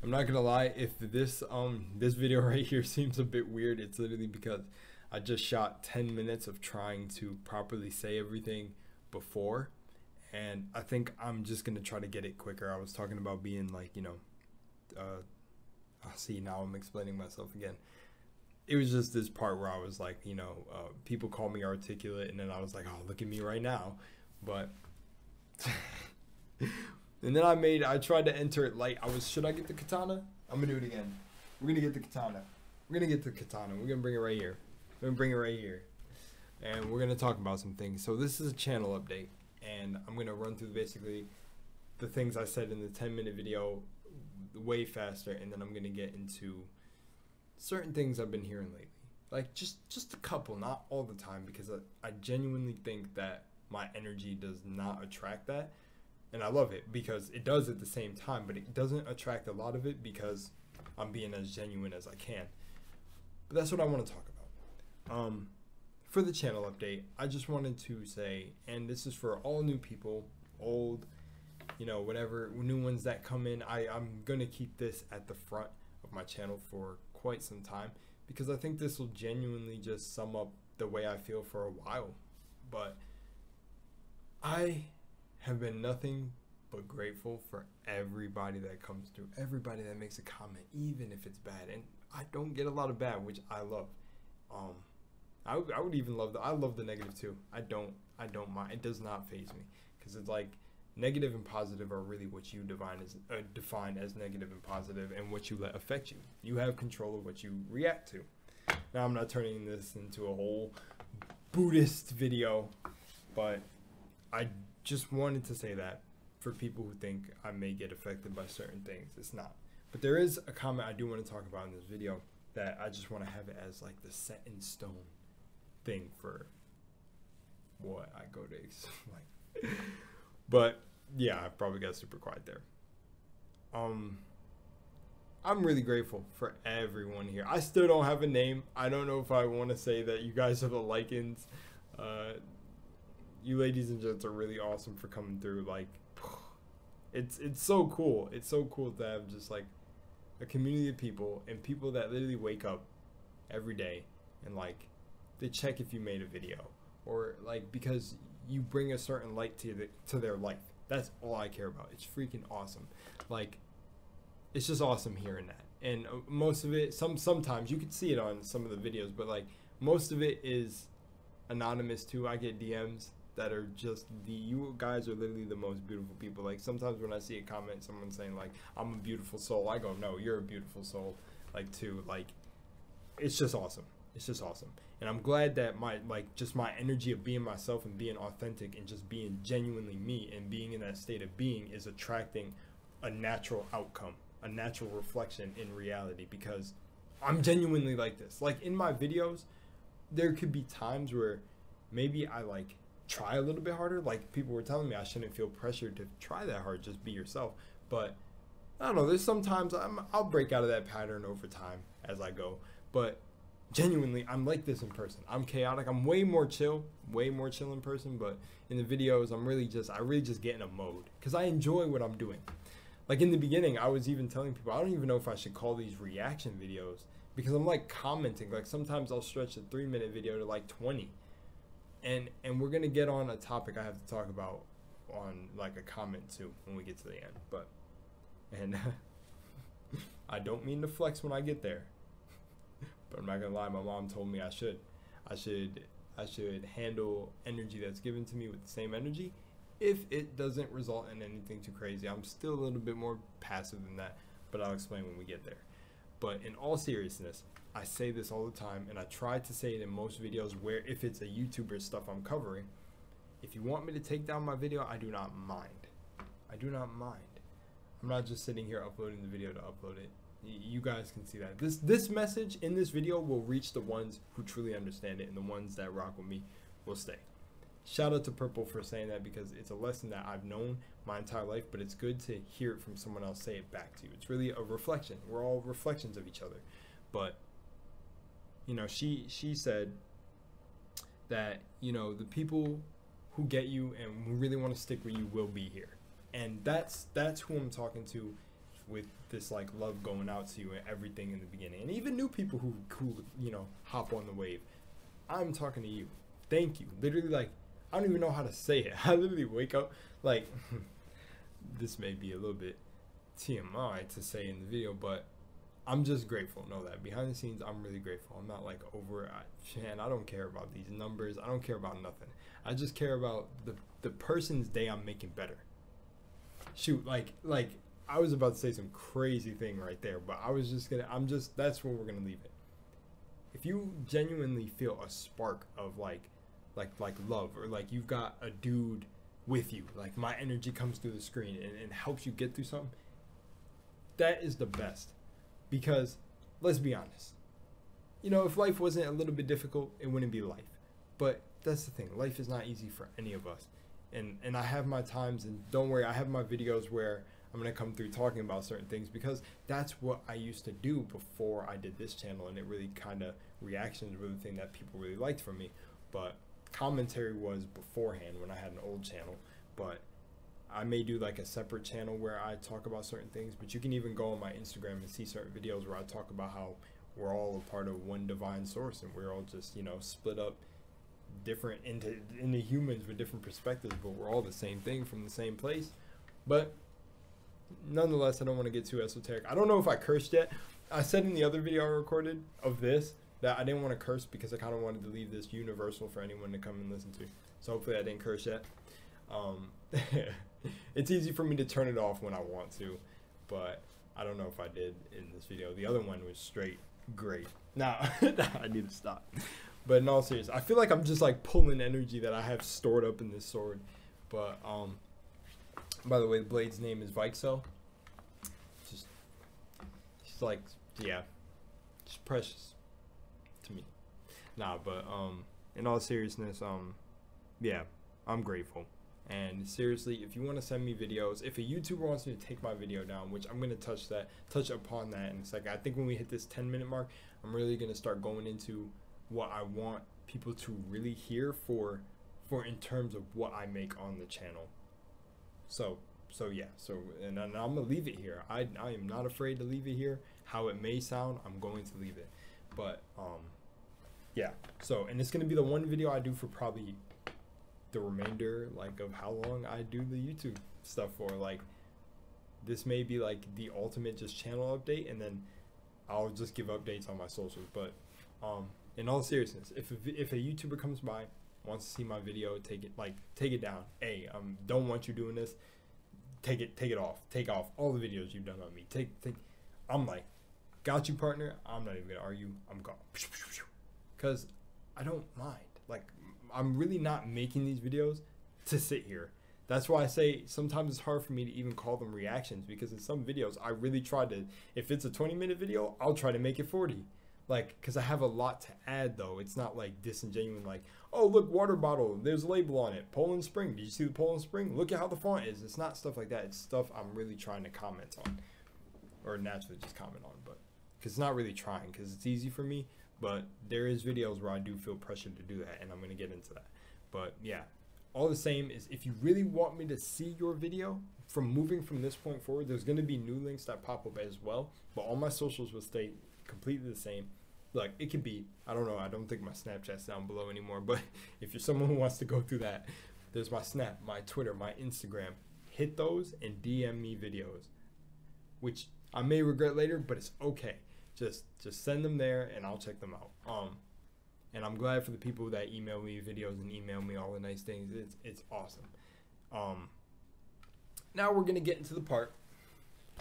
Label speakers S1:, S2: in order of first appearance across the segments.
S1: I'm not gonna lie, if this video right here seems a bit weird, it's literally because I just shot 10 minutes of trying to properly say everything before, and I think I'm just gonna try to get it quicker. I was talking about being like, see, now I'm explaining myself again. It was just this part where I was like, people call me articulate, and then I was like, oh, look at me right now. But and then I tried to enter it light. Should I get the katana? I'm gonna do it again. We're gonna get the katana. We're gonna bring it right here. And we're gonna talk about some things. So this is a channel update, and I'm gonna run through basically the things I said in the 10-minute video way faster, and then I'm gonna get into certain things I've been hearing lately. Like just a couple, not all the time, because I genuinely think that my energy does not attract that. And I love it because it does at the same time, but it doesn't attract a lot of it because I'm being as genuine as I can. But that's what I want to talk about. For the channel update, I just wanted to say, and this is for all new people, old, whatever, new ones that come in, I'm going to keep this at the front of my channel for quite some time because I think this will genuinely just sum up the way I feel for a while. But I have been nothing but grateful for everybody that comes through, everybody that makes a comment, even if it's bad. And I don't get a lot of bad, which I love. I would even love I love the negative too. I don't mind. It does not faze me because it's like negative and positive are really what you define as negative and positive, and what you let affect you. You have control of what you react to. Now, I'm not turning this into a whole Buddhist video, but I just wanted to say that for people who think I may get affected by certain things. It's not. But there is a comment I do want to talk about in this video that I just want to have it as like the set in stone thing for what I go to explain. But yeah, I probably got super quiet there. I'm really grateful for everyone here. I still don't have a name. I don't know if I want to say that you guys are the Lycans. You ladies and gents are really awesome for coming through. Like, it's so cool. It's so cool to have just like a community of people, and people that literally wake up every day and like they check if you made a video, or like because you bring a certain light to their life. That's all I care about. It's freaking awesome. Like, it's just awesome hearing that. And most of it, sometimes you can see it on some of the videos, but like most of it is anonymous too. I get DMs that are just you guys are literally the most beautiful people. Like sometimes when I see a comment, someone saying like, I'm a beautiful soul, I go, no, you're a beautiful soul. Like too, like, it's just awesome. It's just awesome. And I'm glad that my energy of being myself and being authentic and just being genuinely me and being in that state of being is attracting a natural outcome, a natural reflection in reality, because I'm genuinely like this. Like in my videos, there could be times where maybe I like try a little bit harder. Like people were telling me I shouldn't feel pressured to try that hard, just be yourself. But I don't know, there's sometimes I'll break out of that pattern over time as I go. But genuinely, I'm like this in person. I'm chaotic. I'm way more chill in person, but in the videos, I really just get in a mode because I enjoy what I'm doing. Like in the beginning, I was even telling people, I don't even know if I should call these reaction videos because I'm like commenting. Like sometimes I'll stretch a 3-minute video to like 20. And we're going to get on a topic I have to talk about on like a comment too when we get to the end. And I don't mean to flex when I get there. But I'm not gonna lie, my mom told me I should handle energy that's given to me with the same energy if it doesn't result in anything too crazy. I'm still a little bit more passive than that, but I'll explain when we get there. But in all seriousness, I say this all the time, and I try to say it in most videos where if it's a YouTuber stuff I'm covering, if you want me to take down my video, I do not mind. I do not mind. I'm not just sitting here uploading the video to upload it. You guys can see that this message in this video will reach the ones who truly understand it, and the ones that rock with me will stay. Shout out to Purple for saying that, because it's a lesson that I've known my entire life, but it's good to hear it from someone else say it back to you. It's really a reflection. We're all reflections of each other. But she said that the people who get you and who really want to stick with you will be here, and that's who I'm talking to with this like love going out to you and everything in the beginning, and even new people who you know, hop on the wave. I'm talking to you. Thank you. Literally, like, I don't even know how to say it. I literally wake up like this may be a little bit TMI to say in the video, but I'm just grateful. Know that behind the scenes, I'm really grateful. I'm not like over it. Man, I don't care about these numbers. I don't care about nothing. I just care about the person's day I'm making better. Shoot, like I was about to say some crazy thing right there, but that's where we're gonna leave it. If you genuinely feel a spark of like love, or like you've got a dude with you, like my energy comes through the screen and helps you get through something, that is the best. Because let's be honest, you know, if life wasn't a little bit difficult, it wouldn't be life. But that's the thing, life is not easy for any of us. And I have my times, and don't worry, I have my videos where I'm gonna come through talking about certain things, because that's what I used to do before I did this channel, and it really kind of, reactions were the thing that people really liked from me. But commentary was beforehand when I had an old channel. But I may do like a separate channel where I talk about certain things, but you can even go on my Instagram and see certain videos where I talk about how we're all a part of one divine source, and we're all just, you know, split up different into humans with different perspectives, but we're all the same thing from the same place. But nonetheless, I don't want to get too esoteric. I don't know if I cursed yet. I said in the other video I recorded of this that I didn't want to curse because I kind of wanted to leave this universal for anyone to come and listen to. So hopefully I didn't curse yet. It's easy for me to turn it off when I want to, but I don't know if I did in this video. The other one was straight great. Nah, I need to stop. But in all seriousness, I feel like I'm just like pulling energy that I have stored up in this sword. But by the way, the blade's name is Vixo. Just, she's like, yeah, just precious to me. Nah, but in all seriousness, yeah, I'm grateful. And seriously, if you want to send me videos, if a YouTuber wants me to take my video down, which I'm going to touch upon that in a second. I think when we hit this 10-minute mark, I'm really going to start going into what I want people to really hear for in terms of what I make on the channel. So yeah, and I'm going to leave it here. I am not afraid to leave it here. How it may sound, I'm going to leave it. But yeah, so, and it's going to be the one video I do for probably the remainder, like, of how long I do the YouTube stuff for. Like, this may be like the ultimate just channel update, and then I'll just give updates on my socials. But in all seriousness, if a YouTuber comes by, wants to see my video, take it down. Hey, don't want you doing this. Take it off. Take off all the videos you've done on me. I'm like, got you, partner. I'm not even gonna argue. I'm gone. Because I don't mind. Like, I'm really not making these videos to sit here. That's why I say sometimes it's hard for me to even call them reactions, because in some videos I really try to, if it's a 20-minute video, I'll try to make it 40. Like, because I have a lot to add, though. It's not like disingenuous, like, oh, look, water bottle, there's a label on it, Poland Spring. Did you see the Poland Spring? Look at how the font is. It's not stuff like that. It's stuff I'm really trying to comment on, or naturally just comment on. But because it's not really trying, because it's easy for me. But there is videos where I do feel pressured to do that, and I'm going to get into that. But yeah, all the same is, if you really want me to see your video from moving from this point forward, there's going to be new links that pop up as well. But all my socials will stay completely the same. Like, it could be, I don't know, I don't think my Snapchat's down below anymore. But if you're someone who wants to go through that, there's my Snap, my Twitter, my Instagram. Hit those and DM me videos, which I may regret later, but it's okay. Just send them there and I'll check them out. And I'm glad for the people that email me videos and email me all the nice things. It's awesome. Now we're gonna get into the part,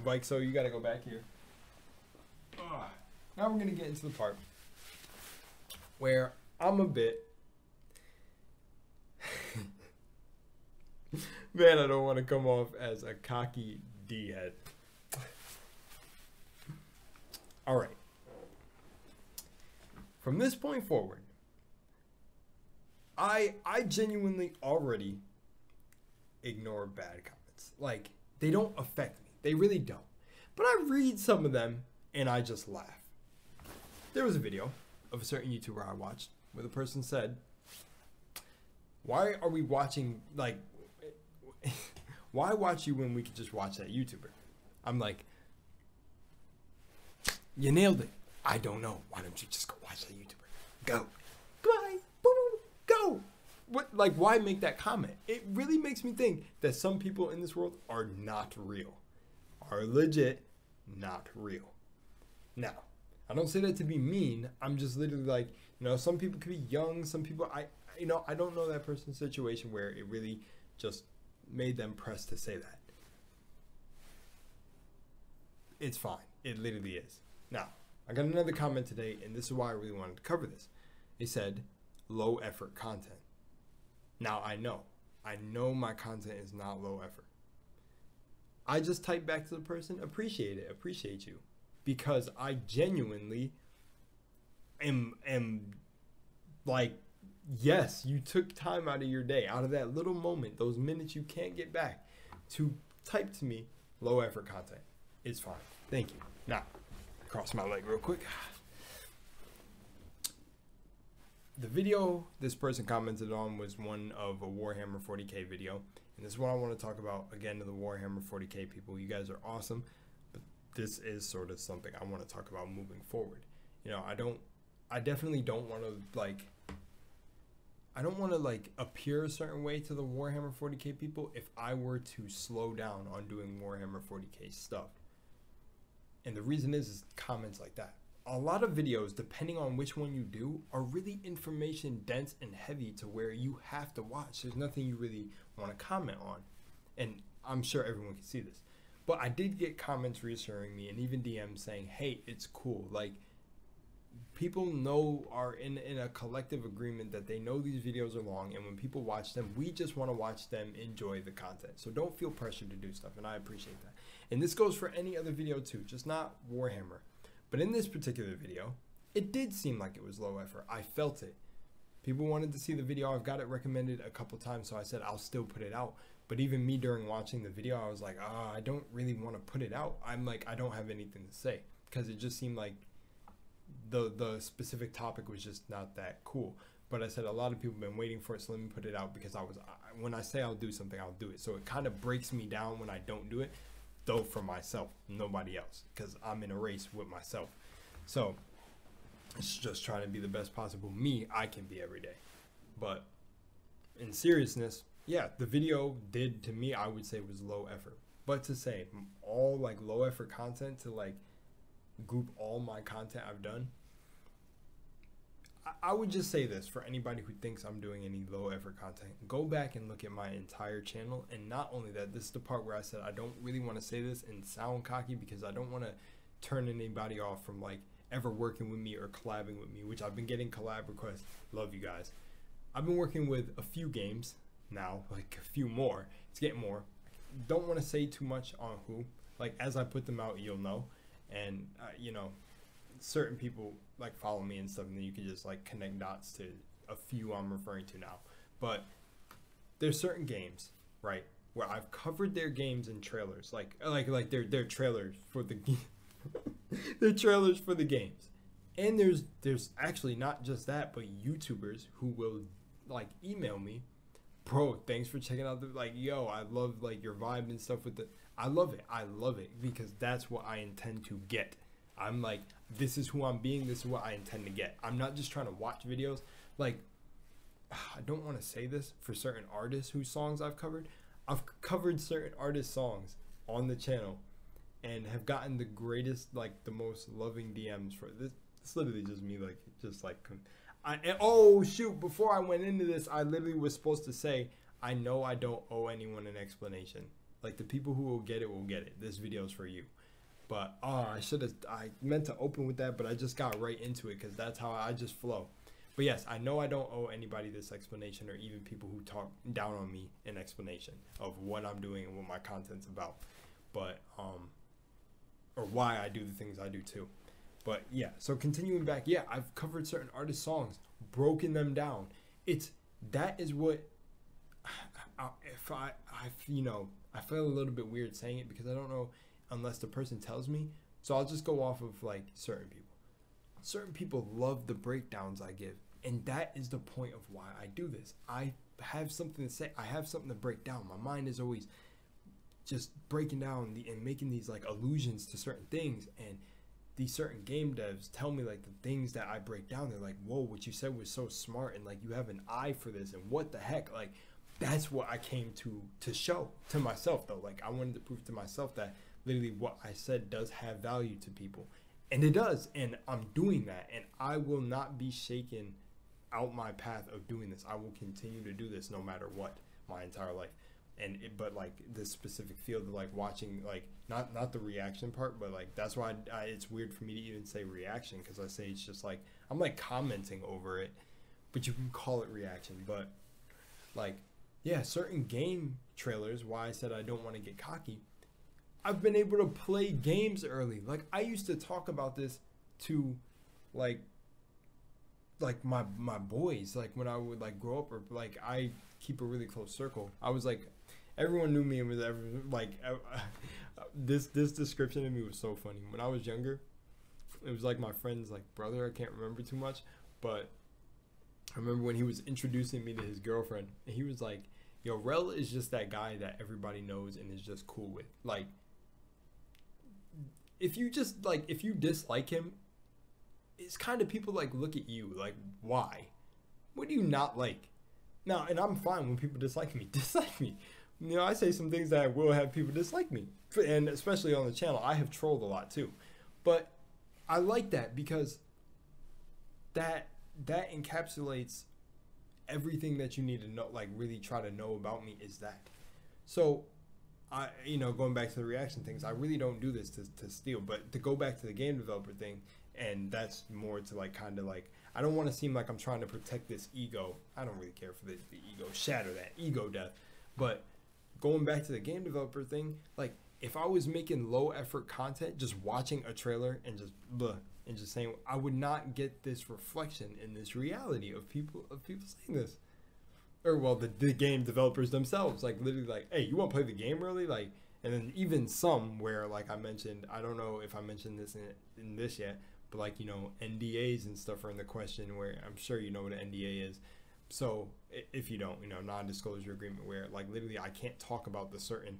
S1: Mike. So you gotta go back here. Now we're gonna get into the part where I'm a bit. Man, I don't want to come off as a cocky D-head. All right. From this point forward, I genuinely already ignore bad comments. Like, they don't affect me. They really don't. But I read some of them and I just laugh. There was a video of a certain YouTuber I watched where the person said, why are we watching, like, why watch you when we could just watch that YouTuber? I'm like, You nailed it. I don't know. Why don't you just go watch that YouTuber? Go. Bye. Boom. Go. What? Like, why make that comment? It really makes me think that some people in this world are not real. Are legit not real. Now, I don't say that to be mean. I'm just literally like, you know, some people could be young. Some people, I don't know that person's situation where it really just made them press to say that. It's fine. It literally is. Now, I got another comment today, and this is why I really wanted to cover this. It said, low effort content. Now, I know my content is not low effort. I just typed back to the person, appreciate it, appreciate you. Because I genuinely am like, yes, you took time out of your day, out of that little moment, those minutes you can't get back, to type to me low effort content. It's fine. Thank you. Now, cross my leg real quick. The video this person commented on was one of a Warhammer 40K video. And this is what I want to talk about, again, to the Warhammer 40K people. You guys are awesome. But this is sort of something I want to talk about moving forward. You know, I definitely don't want to, like, I don't want to, like, appear a certain way to the Warhammer 40K people if I were to slow down on doing Warhammer 40K stuff. And the reason is comments like that. A lot of videos, depending on which one you do, are really information dense and heavy to where you have to watch. There's nothing you really want to comment on. And I'm sure everyone can see this. But I did get comments reassuring me and even DMs saying, hey, it's cool. Like, people are in a collective agreement that they know these videos are long, and when people watch them, we just want to watch them enjoy the content. So don't feel pressured to do stuff, and I appreciate that. And this goes for any other video too, just not Warhammer. But in this particular video, it did seem like it was low effort. I felt it. People wanted to see the video. I've got it recommended a couple times, so I said I'll still put it out. But even me during watching the video, I was like, I don't really want to put it out. I'm like, I don't have anything to say, because it just seemed like the specific topic was just not that cool. But I said a lot of people have been waiting for it, so let me put it out, because when I say I'll do something, I'll do it. So it kind of breaks me down when I don't do it, though, for myself, nobody else, because I'm in a race with myself. So it's just trying to be the best possible me I can be every day. But in seriousness, yeah, the video did, to me, I would say, was low effort. But to say all like low effort content, to like group all my content I've done, I would just say this for anybody who thinks I'm doing any low effort content. Go back and look at my entire channel. And not only that, this is the part where I said I don't really want to say this and sound cocky, because I don't want to turn anybody off from like ever working with me or collabing with me, which I've been getting collab requests. Love you guys. I've been working with a few games now, like a few more. It's getting more. Don't want to say too much on who. Like, as I put them out, you'll know. And you know, certain people like follow me and stuff, and then you can just like connect dots to a few I'm referring to now. But there's certain games, right, where I've covered their games in trailers, like their trailers for the their trailers for the games. And there's actually not just that, but YouTubers who will like email me, bro, thanks for checking out the, like, yo, I love like your vibe and stuff with the, I love it because that's what I intend to get. I'm like, this is who I'm being, this is what I intend to get. I'm not just trying to watch videos. Like, I don't want to say this for certain artists whose songs I've covered certain artists' songs on the channel and have gotten the greatest, like the most loving DMs for this. It's literally just me, like, oh shoot, before I went into this, I literally was supposed to say, I know I don't owe anyone an explanation. Like, the people who will get it will get it. This video's for you. But I meant to open with that, but I just got right into it because that's how I just flow. But yes, I know I don't owe anybody this explanation, or even people who talk down on me an explanation of what I'm doing and what my content's about. But or why I do the things I do too. But yeah, so continuing back, yeah, I've covered certain artist songs, broken them down. That is what, if I you know, I feel a little bit weird saying it because I don't know unless the person tells me. So I'll just go off of like certain people. Certain people love the breakdowns I give, and that is the point of why I do this. I have something to say. I have something to break down. My mind is always just breaking down and making these like allusions to certain things, and these certain game devs tell me like the things that I break down. They're like, whoa, what you said was so smart, and like you have an eye for this, and what the heck, like that's what I came to show to myself though. Like I wanted to prove to myself that literally what I said does have value to people, and it does, and I'm doing that, and I will not be shaken out my path of doing this. I will continue to do this no matter what, my entire life. But like this specific field of like watching, like not the reaction part, but like that's why it's weird for me to even say reaction, because I say it's just like I'm like commenting over it, but you can call it reaction. But like, yeah, certain game trailers, why I said I don't want to get cocky, I've been able to play games early. Like I used to talk about this to like my boys, like when I would like grow up, or like I keep a really close circle. I was like, everyone knew me, and was like this description of me was so funny. When I was younger, it was like my friend's like brother. I can't remember too much, but I remember when he was introducing me to his girlfriend, and he was like, yo, Rel is just that guy that everybody knows and is just cool with. Like if you dislike him, it's kind of people like look at you like, why? What do you not like? Now, and I'm fine when people dislike me. Dislike me. You know, I say some things that will have people dislike me. And especially on the channel, I have trolled a lot too. But I like that because that encapsulates everything that you need to know, like really try to know about me is that. So, going back to the reaction things, I really don't do this to steal. But to go back to the game developer thing, and that's more to like kind of like, I don't want to seem like I'm trying to protect this ego. I don't really care for the ego, shatter that ego death. But going back to the game developer thing, like if I was making low effort content, just watching a trailer and just saying, I would not get this reflection in this reality of people saying this. Or well, the game developers themselves, like literally like, hey, you want to play the game really? Like, and then even some where like I mentioned, I don't know if I mentioned this in this yet, but like, NDAs and stuff are in the question, where I'm sure you know what an NDA is. So if you don't, non-disclosure agreement, where like literally I can't talk about the certain,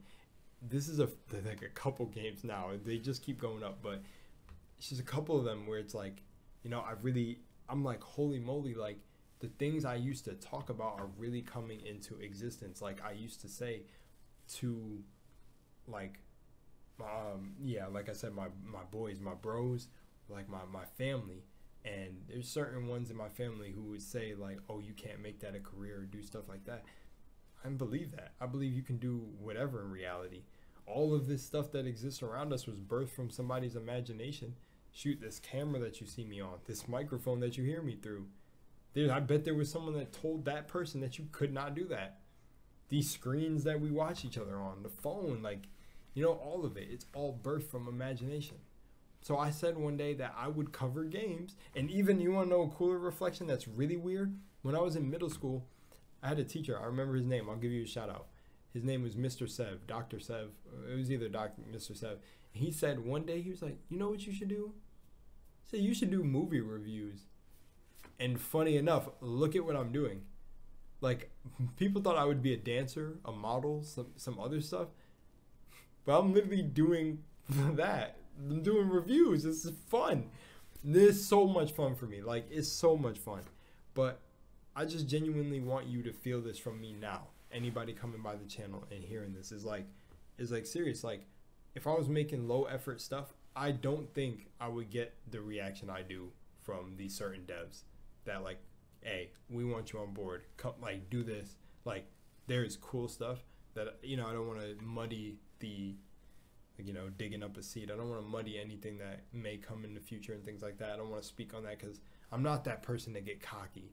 S1: this is like a couple games now, they just keep going up, but it's just a couple of them where it's like, I'm like, holy moly, like the things I used to talk about are really coming into existence. Like I used to say to like, like I said, my boys, my bros, like my family, and there's certain ones in my family who would say like, oh, you can't make that a career or do stuff like that. I believe that. I believe you can do whatever in reality. All of this stuff that exists around us was birthed from somebody's imagination. Shoot, this camera that you see me on, this microphone that you hear me through, I bet there was someone that told that person that you could not do that. These screens that we watch each other on, the phone, like, all of it, it's all birthed from imagination. So I said one day that I would cover games, and even, you want to know a cooler reflection that's really weird? When I was in middle school, I had a teacher, I remember his name, I'll give you a shout out. His name was Mr. Sev, Dr. Sev, it was either Mr. Sev. He said one day, he was like, you know what you should do? He said, you should do movie reviews. And funny enough, look at what I'm doing. Like, people thought I would be a dancer, a model, some other stuff. But I'm literally doing that. I'm doing reviews. This is fun. This is so much fun for me. Like, it's so much fun. But I just genuinely want you to feel this from me now. Anybody coming by the channel and hearing this is like serious. Like, if I was making low effort stuff, I don't think I would get the reaction I do from these certain devs that like, hey, we want you on board. Come, like, do this. Like, there's cool stuff that, I don't want to muddy the, digging up a seed. I don't want to muddy anything that may come in the future and things like that. I don't want to speak on that because I'm not that person to get cocky.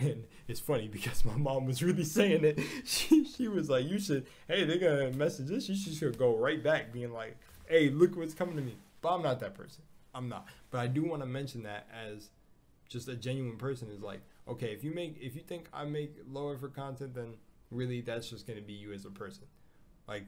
S1: And it's funny because my mom was really saying it. She was like, you should, hey, they're going to message this. You should go right back being like, hey, look what's coming to me. But I'm not that person. I'm not. But I do want to mention that as just a genuine person is like, okay, if you think I make low effort content, then really that's just going to be you as a person. Like,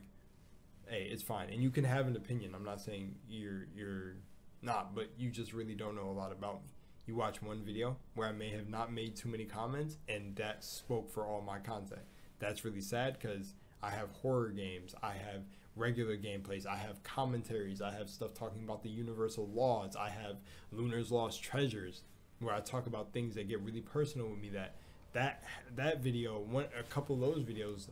S1: hey, it's fine. And you can have an opinion. I'm not saying you're not, but you just really don't know a lot about me. You watch one video where I may have not made too many comments, and that spoke for all my content. That's really sad because I have horror games. I have regular gameplays. I have commentaries. I have stuff talking about the universal laws. I have Lunar's Lost Treasures, where I talk about things that get really personal with me. That video, a couple of those videos,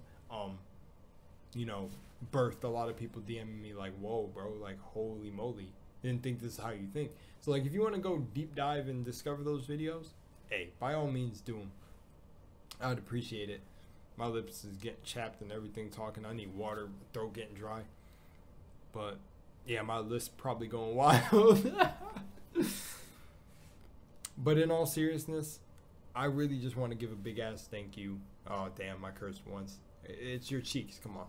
S1: you know, birthed a lot of people DMing me like, whoa, bro, like, holy moly, didn't think this is how you think. So, like, if you want to go deep dive and discover those videos, hey, by all means, do them. I'd appreciate it. My lips is getting chapped and everything talking. I need water, throat getting dry. But, yeah, my list probably going wild. But in all seriousness, I really just want to give a big-ass thank you. Oh, damn, I cursed once. It's your cheeks, come on.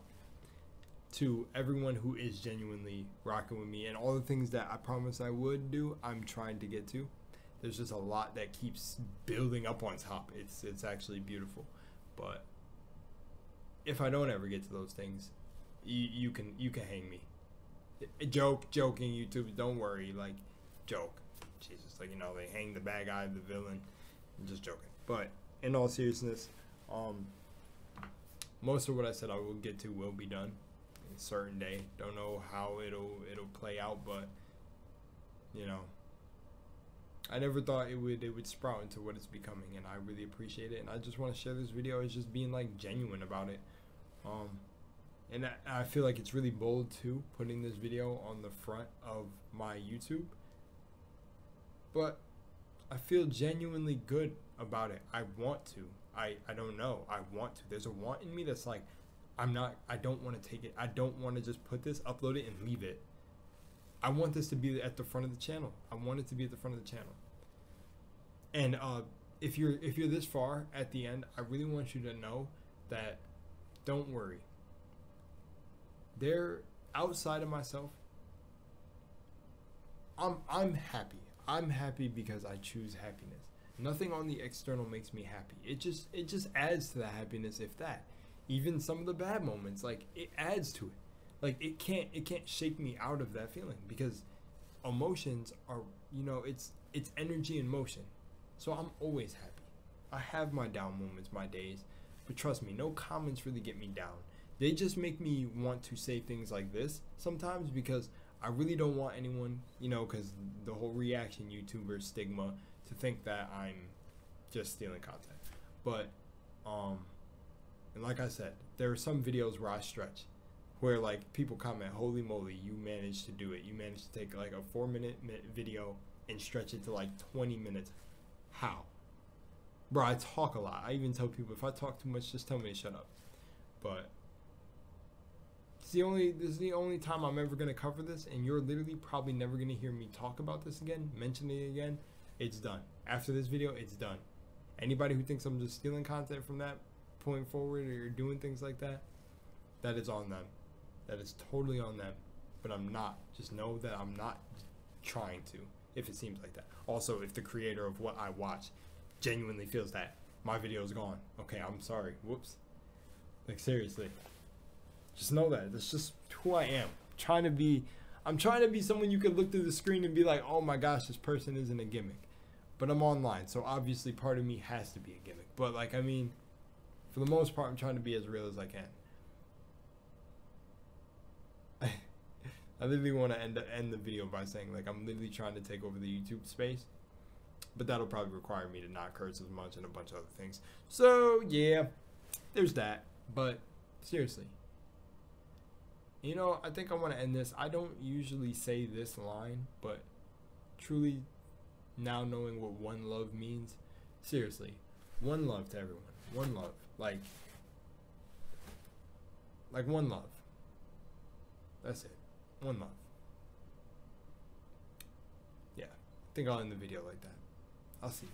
S1: To everyone who is genuinely rocking with me. And all the things that I promised I would do, I'm trying to get to. There's just a lot that keeps building up on top. It's actually beautiful. But if I don't ever get to those things, you can hang me. Joking, YouTube, don't worry, like, joke. Jesus, like, you know, they hang the bad guy, the villain. I'm just joking. But in all seriousness, most of what I said I will get to will be done in a certain day. Don't know how it'll play out, but you know, I never thought it would sprout into what it's becoming, and I really appreciate it. And I just want to share this video as just being like genuine about it. And I feel like it's really bold too, putting this video on the front of my YouTube. But I feel genuinely good about it. I want to. I don't know. I want to. There's a want in me that's like, I don't want to take it. I don't want to just put this, upload it, and leave it. I want this to be at the front of the channel. I want it to be at the front of the channel. And if you're this far at the end, I really want you to know that don't worry. They're outside of myself. I'm happy. I'm happy because I choose happiness. Nothing on the external makes me happy. It just adds to the happiness, if that. Even some of the bad moments, like, it adds to it. Like, it can't shake me out of that feeling, because emotions are, you know, it's energy in motion. So I'm always happy. I have my down moments, my days, but trust me, no comments really get me down. They just make me want to say things like this sometimes, because I really don't want anyone, you know, because the whole reaction YouTuber stigma, to think that I'm just stealing content. But and like I said, there are some videos where I stretch, where like people comment, holy moly, you managed to do it. You managed to take like a 4-minute video and stretch it to like 20 minutes. How? Bro, I talk a lot. I even tell people, if I talk too much, just tell me to shut up. But this is the only time I'm ever going to cover this, and you're literally probably never going to hear me talk about this again, mention it again. It's done. After this video, it's done. Anybody who thinks I'm just stealing content from that point forward, or doing things like that, that is on them. That is totally on them. But I'm not. Just know that I'm not trying to, if it seems like that. Also, if the creator of what I watch genuinely feels that my video is gone, okay, I'm sorry. Whoops. Like, seriously. Just know that. That's just who I am. I'm trying to be someone you could look through the screen and be like, oh my gosh, this person isn't a gimmick. But I'm online, so obviously part of me has to be a gimmick. But like, I mean, for the most part, I'm trying to be as real as I can. I literally want to end the video by saying, like, I'm literally trying to take over the YouTube space. But that'll probably require me to not curse as much and a bunch of other things. So, yeah, there's that. But seriously, you know, I think I want to end this. I don't usually say this line, but truly, now knowing what one love means, seriously, one love to everyone. One love. Like one love. That's it. One love. Yeah, I think I'll end the video like that. I'll see you.